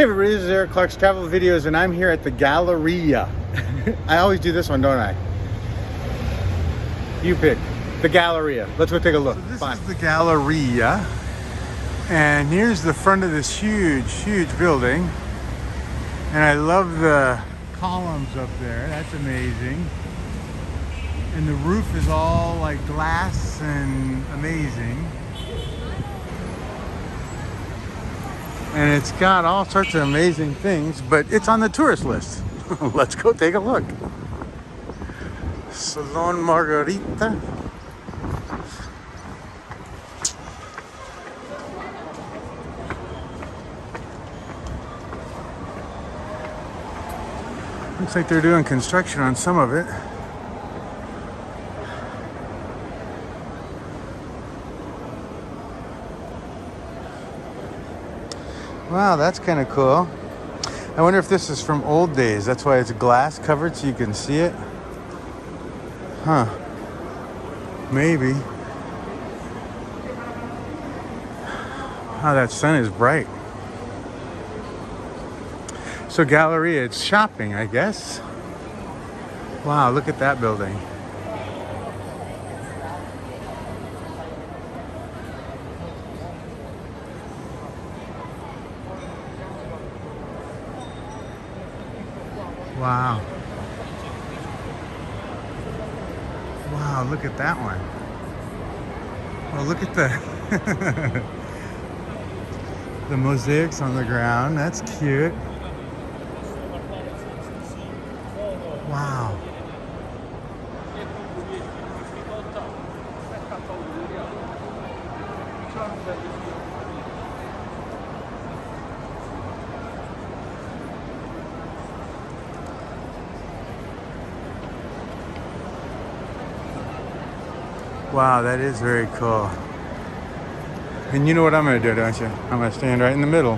Hey everybody, this is Eric Clark's Travel Videos, and I'm here at the Galleria. I always do this one, don't I? You pick. The Galleria. Let's go take a look. So this is the Galleria, and here's the front of this huge building. And I love the columns up there. That's amazing. And the roof is all like glass and amazing. And it's got all sorts of amazing things, but it's on the tourist list. Let's go take a look. Salon Margarita. Looks like they're doing construction on some of it. Wow, that's kind of cool. I wonder if this is from old days. That's why it's glass covered so you can see it. Huh. Maybe. Wow, that sun is bright. So Galleria, it's shopping, I guess. Wow, look at that building. Wow. Wow, look at that one. Well, look at the the mosaics on the ground. That's cute. Wow. Wow, that is very cool. And you know what I'm going to do, don't you? I'm going to stand right in the middle.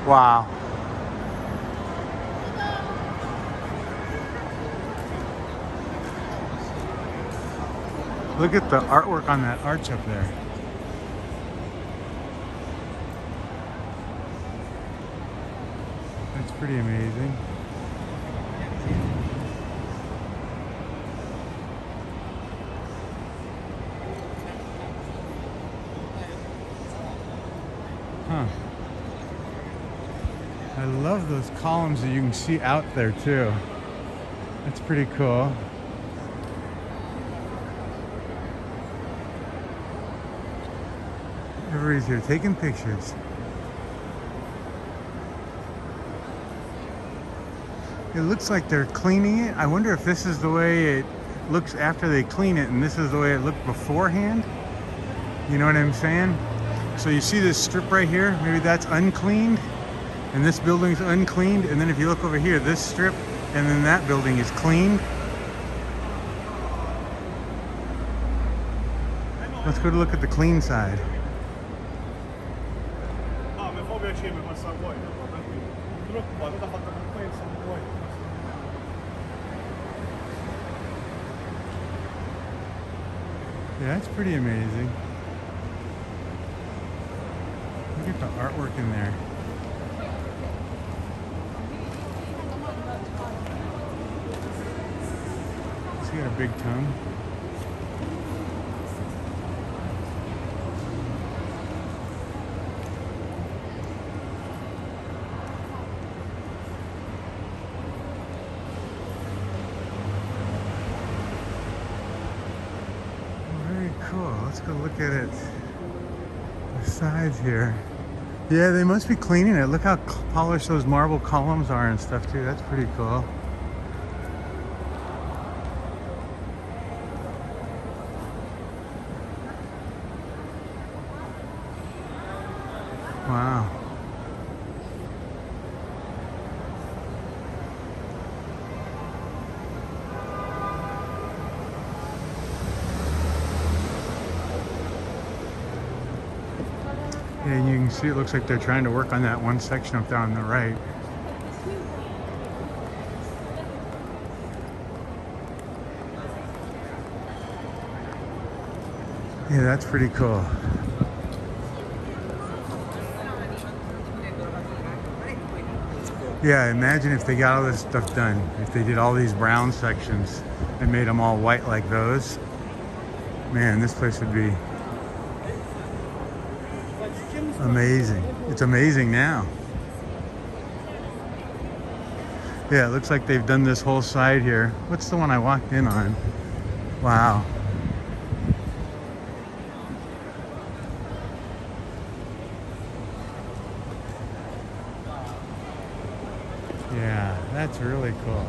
Wow. Look at the artwork on that arch up there. That's pretty amazing. Huh. I love those columns that you can see out there too. That's pretty cool. Everybody's here taking pictures. It looks like they're cleaning it. I wonder if this is the way it looks after they clean it and this is the way it looked beforehand. You know what I'm saying? So you see this strip right here? Maybe that's uncleaned and this building's uncleaned. And then if you look over here, this strip and then that building is cleaned. Let's go to look at the clean side. Yeah, that's pretty amazing. Look at the artwork in there. He's got a big tongue. Cool. Let's go look at it. The sides here. Yeah, they must be cleaning it. Look how polished those marble columns are and stuff too. That's pretty cool. Wow. Yeah, and you can see it looks like they're trying to work on that one section up there on the right. Yeah, that's pretty cool. Yeah, imagine if they got all this stuff done. If they did all these brown sections and made them all white like those. Man, this place would be amazing. It's amazing now. Yeah, it looks like they've done this whole side here. What's the one I walked in on? Wow. Yeah, that's really cool.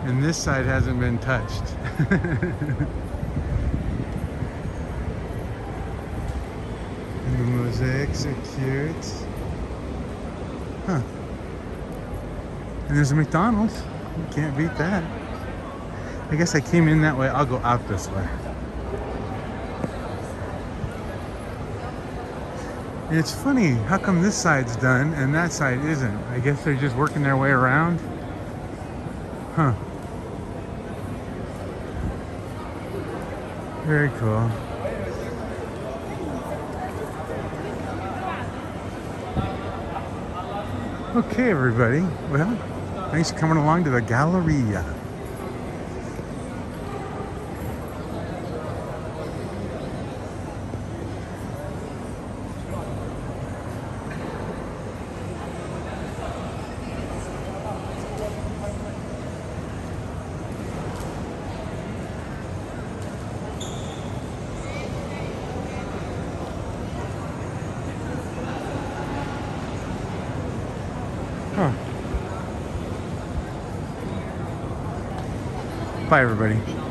And this side hasn't been touched. And the mosaics are cute. Huh. And there's a McDonald's. You can't beat that. I guess I came in that way. I'll go out this way. And it's funny, how come this side's done and that side isn't? I guess they're just working their way around. Huh. Very cool. Okay, everybody. Well, thanks for coming along to the Galleria. Huh. Bye, everybody.